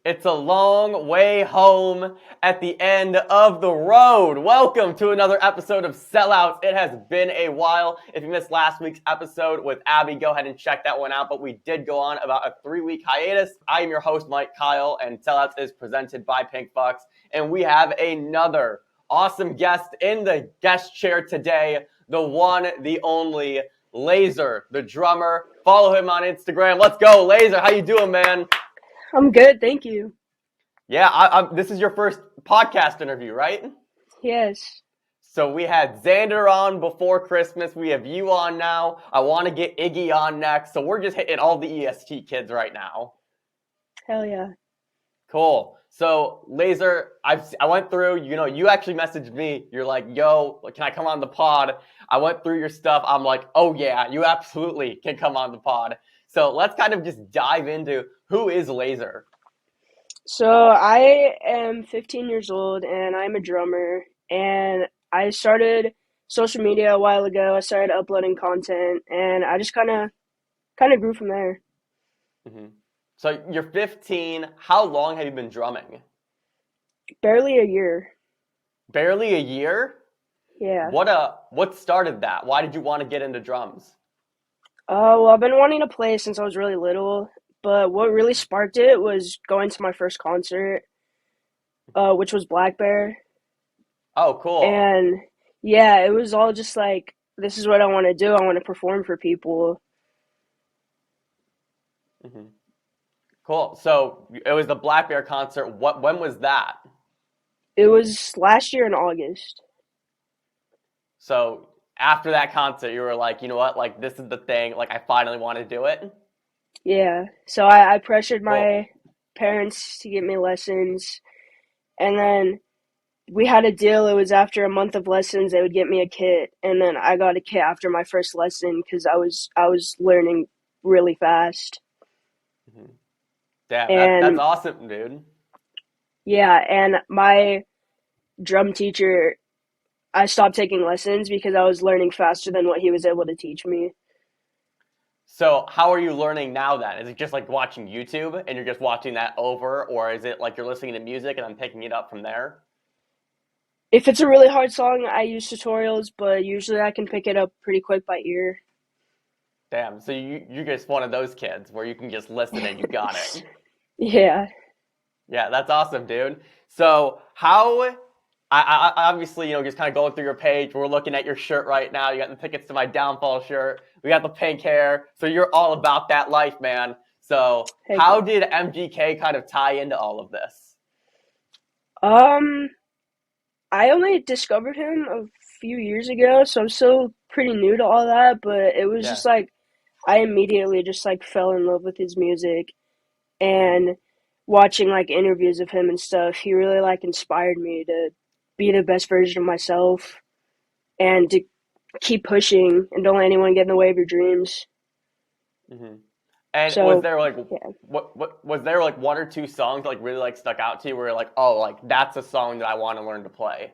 It's a long way home at the end of the road. Welcome to another episode of Sellouts. It has been a while. If you missed last week's episode with Abby, go ahead and check that one out. But we did go on about a 3-week hiatus. I am your host, Mike Kyle, and Sellouts is presented by Pink Fox. And we have another awesome guest in the guest chair today, the one, the only, Lazer The Drummer. Follow him on Instagram. Let's go, Lazer. How you doing, man? I'm good, thank you. Yeah, this is your first podcast interview, right? Yes. So we had Xander on before Christmas. We have you on now. I want to get Iggy on next. So we're just hitting all the EST kids right now. Hell yeah. Cool. So Lazer, I went through, you actually messaged me. You're like, yo, can I come on the pod? I went through your stuff. I'm like, oh yeah, you absolutely can come on the pod. So let's kind of just dive into who is Lazer. So I am 15 years old and I'm a drummer, and I started social media a while ago. I started uploading content and I just kind of grew from there. Mm-hmm. So you're 15. How long have you been drumming? Barely a year. Barely a year? Yeah. What started that? Why did you want to get into drums? Well, I've been wanting to play since I was really little, but what really sparked it was going to my first concert, which was Black Bear. Oh, cool. And yeah, it was all just like, this is what I want to do. I want to perform for people. Mm-hmm. Cool. So it was the Black Bear concert. When was that? It was last year in August. So after that concert, you were like, you know what? Like, this is the thing. Like, I finally want to do it. Yeah. So I pressured Cool. my parents to get me lessons. And then we had a deal. It was after a month of lessons, they would get me a kit. And then I got a kit after my first lesson because I was learning really fast. Mm-hmm. Damn, that's And awesome, dude. yeah, and my drum teacher, I stopped taking lessons because I was learning faster than what he was able to teach me. So how are you learning now then? Is it just like watching YouTube and you're just watching that over, or is it like you're listening to music and I'm picking it up from there? If it's a really hard song, I use tutorials, but usually I can pick it up pretty quick by ear. Damn, so you're just one of those kids where you can just listen and you got it. Yeah. Yeah, that's awesome, dude. So I obviously, just kind of going through your page. We're looking at your shirt right now. You got the tickets to my downfall shirt. We got the pink hair. So you're all about that life, man. So Heck how yeah. did MGK kind of tie into all of this? Um, I only discovered him a few years ago, so I'm still pretty new to all that, but it was Yeah. just like I immediately just like fell in love with his music, Mm-hmm. and watching like interviews of him and stuff, he really like inspired me to be the best version of myself and to keep pushing and don't let anyone get in the way of your dreams. Mm-hmm. And was So, there like yeah. what was there like one or two songs like really like stuck out to you where you're like, oh, like that's a song that I want to learn to play?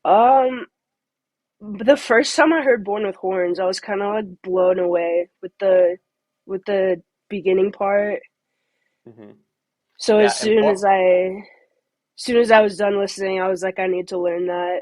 Um, the first time I heard Born with Horns, I was kind of like blown away with the beginning part. Mm-hmm. So Yeah, and as soon as I was done listening, I was like, I need to learn that.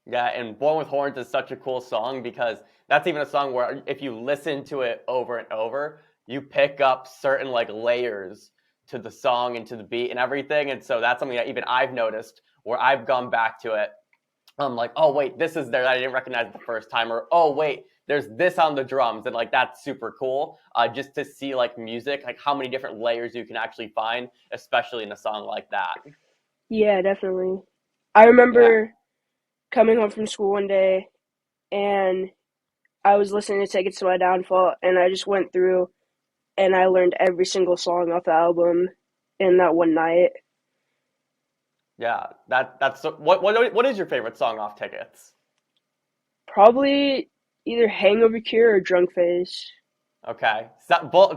yeah, and Born with Horns is such a cool song because that's even a song where if you listen to it over and over, you pick up certain like layers to the song and to the beat and everything. And so that's something that even I've noticed where I've gone back to it. I'm like, oh wait, this is there that I didn't recognize the first time, or oh wait, there's this on the drums, and like that's super cool. Just to see like music, like how many different layers you can actually find, especially in a song like that. Yeah, definitely. I Yeah. remember coming home from school one day and I was listening to Take It to My Downfall, and I just went through and I learned every single song off the album in that one night. Yeah, that's what is your favorite song off Tickets? Probably either Hangover Cure or Drunk Face. Okay,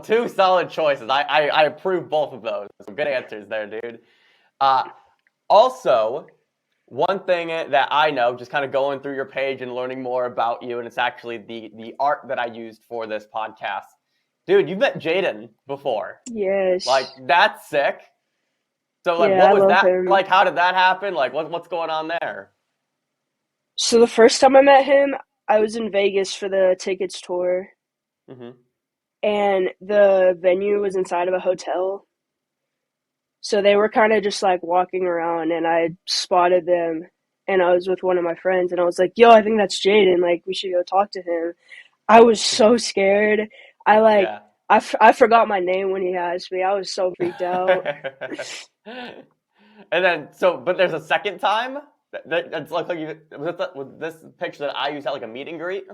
two solid choices. I approve both of those. Good answers there, dude. Uh, Also, one thing that I know, just kind of going through your page and learning more about you, and it's actually the art that I used for this podcast, Dude, you've met Jaden before. Like, Yes. that's sick. So, like, Yeah, what I was love that him. like? How did that happen? Like, what's going on there? So the first time I met him, I was in Vegas for the Tickets tour, Hmm. and the venue was inside of a hotel. So they were kind of just like walking around, and I spotted them, and I was with one of my friends, and I was like, "Yo, I think that's Jaden. Like, we should go talk to him." I was so Hmm. scared. I like Yeah. I forgot my name when he asked me. I was so freaked out. And then, but there's a second time. That's like you was this picture that I used at like a meet and greet.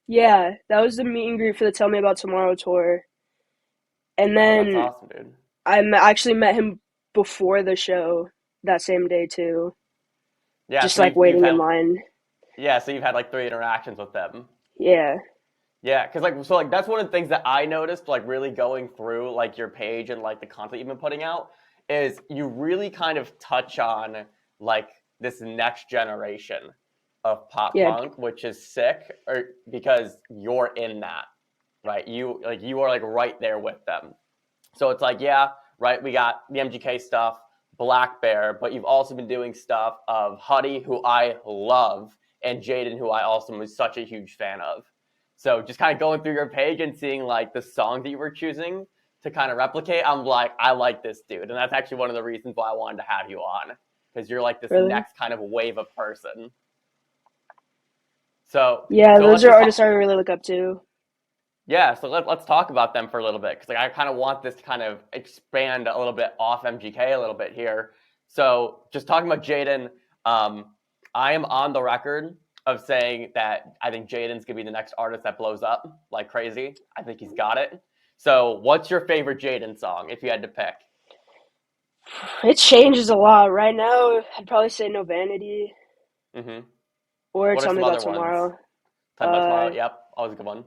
Yeah, that was the meet and greet for the Tell Me About Tomorrow tour. And Oh, that's then awesome, dude. actually met him before the show that same day too, Yeah, just so like you've waiting in had line. so you've had like three interactions with them. Yeah, Yeah, because like that's one of the things that I noticed like really going through like your page and like the content you've been putting out is you really kind of touch on like this next generation of pop yeah, punk, which is sick, or because you're in that, right? You are like right there with them. So it's like, yeah, right, we got the MGK stuff, Black Bear, but you've also been doing stuff of Huddy, who I love, and Jaden, who I also was such a huge fan of. So just kind of going through your page and seeing like the song that you were choosing to kind of replicate, I'm like, I like this dude. And that's actually one of the reasons why I wanted to have you on, because you're like this really. next kind of wave of person. So Yeah, so those let's are just artists talk. I really look up to. Yeah, so let's talk about them for a little bit because like I kind of want this to kind of expand a little bit off MGK a little bit here. So just talking about Jaden, um, I am on the record of saying that I think Jaden's gonna be the next artist that blows up like crazy. I think he's got it. So what's your favorite Jaden song if you had to pick? It changes a lot. Right now, I'd probably say No Vanity Hmm. or What are Tell Me some About other ones? Tomorrow. Time About Uh, Tomorrow. Yep, always a good one.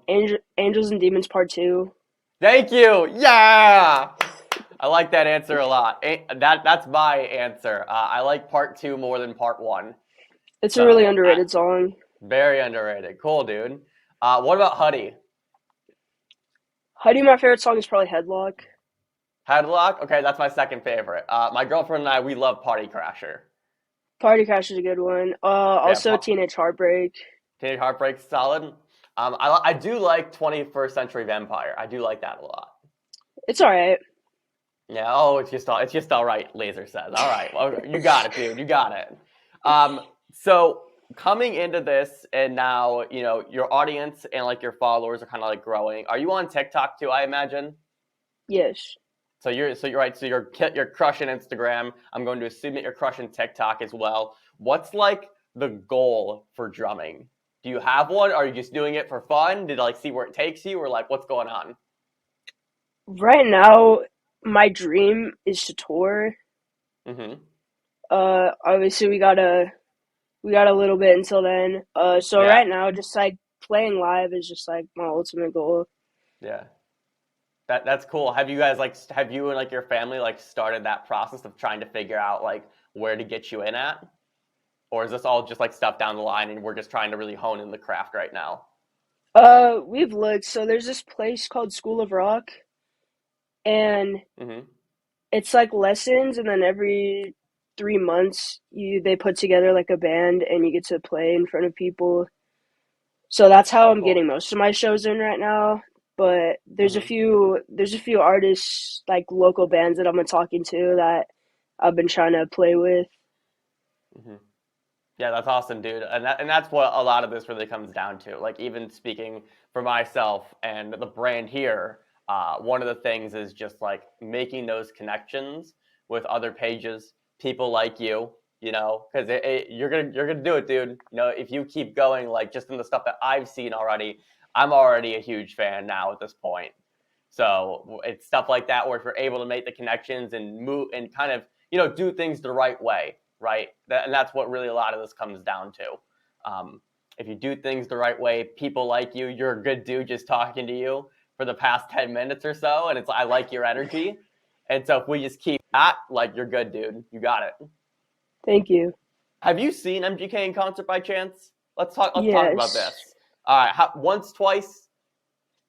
Angels and Demons Part 2. Thank you. Yeah. I like that answer a lot. That's my answer. I like part two more than part one. It's a really So underrated song. very underrated. Cool, dude. What about Huddy? Huddy, my favorite song is probably Headlock. Headlock? Okay, that's my second favorite. My girlfriend and I, we love Party Crasher. Party Crash is a good one. Yeah, Also Teenage Heartbreak. Teenage Heartbreak's solid. I do like 21st Century Vampire. I do like that a lot. It's alright. Yeah. Oh, it's just all right. Lazer says. All right. Well, you got it, dude. You got it. So coming into this, and now your audience and like your followers are kind of like growing. Are you on TikTok too? I imagine. Yes. So you're right. So you're crushing Instagram. I'm going to assume that you're crushing TikTok as well. What's like the goal for drumming? Do you have one? Are you just doing it for fun? Did like see where it takes you, or like what's going on? Right now, my dream is to tour. Mm-hmm. Obviously we got a little bit until then. So Yeah. right now, just like playing live is just like my ultimate goal. Yeah. That's cool. Have you guys like have you and like your family like started that process of trying to figure out like where to get you in at? Or is this all just like stuff down the line and we're just trying to really hone in the craft right now? We've looked. So there's this place called School of Rock, and Mm-hmm. it's like lessons, and then every 3 months they put together like a band, and you get to play in front of people. So that's how Oh, I'm getting cool. most of my shows in right now. But Mm-hmm. there's a few artists like local bands that I've been talking to that I've been trying to play with. Mm-hmm. Yeah, that's awesome, dude. And that's what a lot of this really comes down to. Like even speaking for myself and the brand here, one of the things is just like making those connections with other pages, people like you, because you're gonna do it, dude. If you keep going, like just in the stuff that I've seen already, I'm already a huge fan now at this point. So it's stuff like that where if you're able to make the connections and move and kind of do things the right way, right? And that's what really a lot of this comes down to. If you do things the right way, people like you. You're a good dude just talking to you for the past 10 minutes or so, and I like your energy. And so if we just keep that, like you're good, dude. You got it. Thank you. Have you seen MGK in concert by chance? Let's talk about Yes. this. All right, once, twice.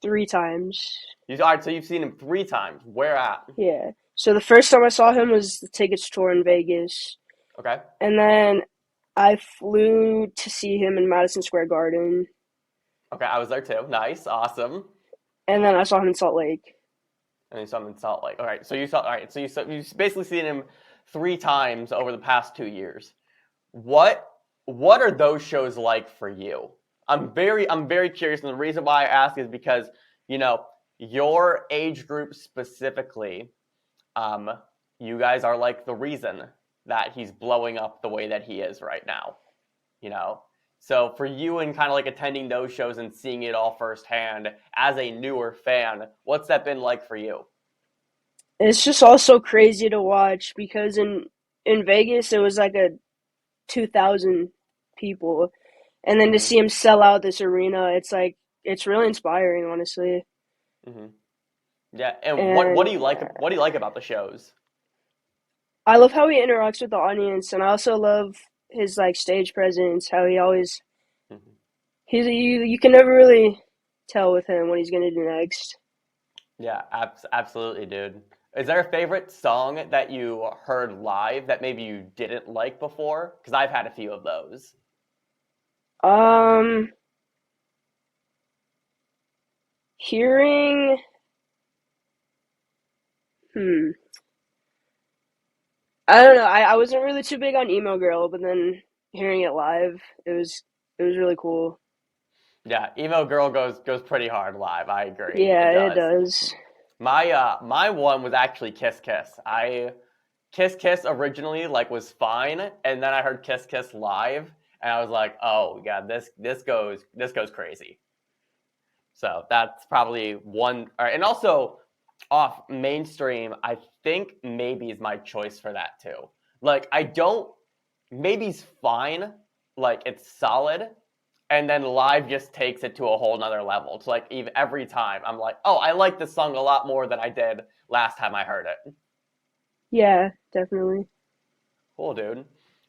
3 times. All right, so you've seen him 3 times. Where at? Yeah. So the first time I saw him was the Tickets tour in Vegas. Okay. And then I flew to see him in Madison Square Garden. Okay, I was there too. Nice, awesome. And then I saw him in Salt Lake. And you saw him in Salt Lake. All right, so you saw. All right, so you've basically seen him 3 times over the past 2 years. What are those shows like for you? I'm very curious, and the reason why I ask is because your age group specifically, you guys are like the reason that he's blowing up the way that he is right now. So for you and kind of like attending those shows and seeing it all firsthand as a newer fan, what's that been like for you? It's just also crazy to watch because in Vegas it was like a 2,000 people, and then to Mm-hmm. see him sell out this arena, it's really inspiring, honestly. Mm-hmm. Yeah, and what And do you like? What do you like about the shows? I love how he interacts with the audience, and I also love his like stage presence. How he always Mm-hmm. you can never really tell with him what he's gonna do next. Yeah, absolutely, dude. Is there a favorite song that you heard live that maybe you didn't like before? Because I've had a few of those. Um, hearing hmm, I don't know. I wasn't really too big on Emo Girl, but then hearing it live, it was really cool. Yeah, Emo Girl goes pretty hard live. I agree. Yeah, It it does. does. My one was actually Kiss Kiss. Kiss Kiss originally like was fine, and then I heard Kiss Kiss live, and I was like, oh yeah, this goes crazy. So that's probably one. All right, and also off mainstream, I think maybe is my choice for that too. Like I don't maybe's fine, like it's solid, and then live just takes it to a whole nother level. It's like even every time I'm like, oh, I like this song a lot more than I did last time I heard it. Yeah, definitely. Cool, dude.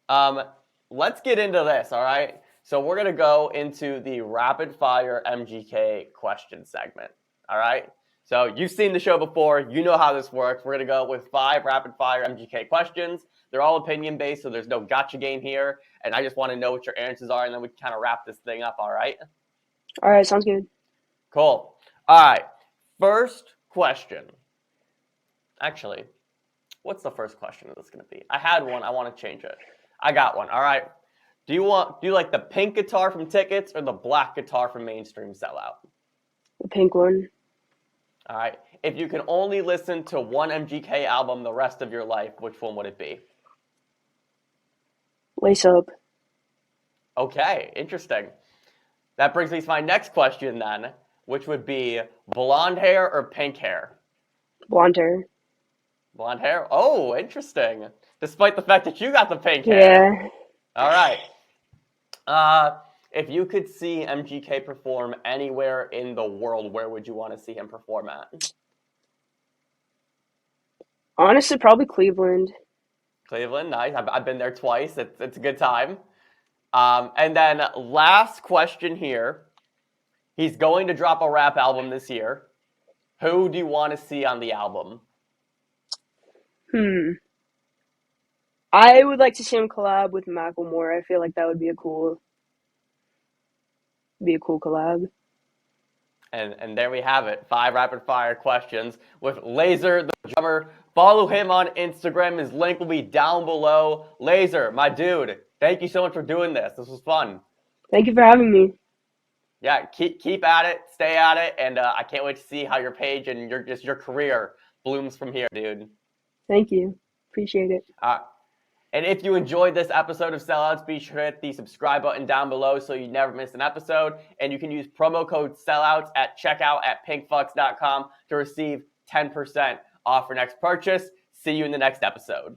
Um, let's get into this, all right? So we're gonna go into the rapid fire MGK question segment. All right. So you've seen the show before, you know how this works. We're gonna go with 5 rapid fire MGK questions. They're all opinion based, so there's no gotcha game here. And I just want to know what your answers are, and then we can kind of wrap this thing up, all right? All right, sounds good. Cool. All right. First question. Actually, what's the first question that's going to be? I had one. I want to change it. I got one. All right. Do you like the pink guitar from Tickets or the black guitar from Mainstream Sellout? The pink one. All right. If you can only listen to one MGK album the rest of your life, which one would it be? Lace Up. Okay, interesting. That brings me to my next question then, which would be blonde hair or pink hair? Blonde hair. Blonde hair? Oh, interesting. Despite the fact that you got the pink hair. Yeah. All right. If you could see MGK perform anywhere in the world, where would you want to see him perform at? Honestly, probably Cleveland. Cleveland, nice. I've been there twice. It's a good time. And then last question here. He's going to drop a rap album this year. Who do you want to see on the album? I would like to see him collab with Macklemore. I feel like that would be a cool collab. And there we have it. 5 rapid fire questions with Lazer the Drummer. Follow him on Instagram. His link will be down below. Lazer, my dude, thank you so much for doing this. This was fun. Thank you for having me. Yeah, keep at it, stay at it, and I can't wait to see how your page and your career blooms from here, dude. Thank you. Appreciate it. And if you enjoyed this episode of Sellouts, be sure to hit the subscribe button down below so you never miss an episode. And you can use promo code Sellouts at checkout at pinkfucks.com to receive 10% off your next purchase. See you in the next episode.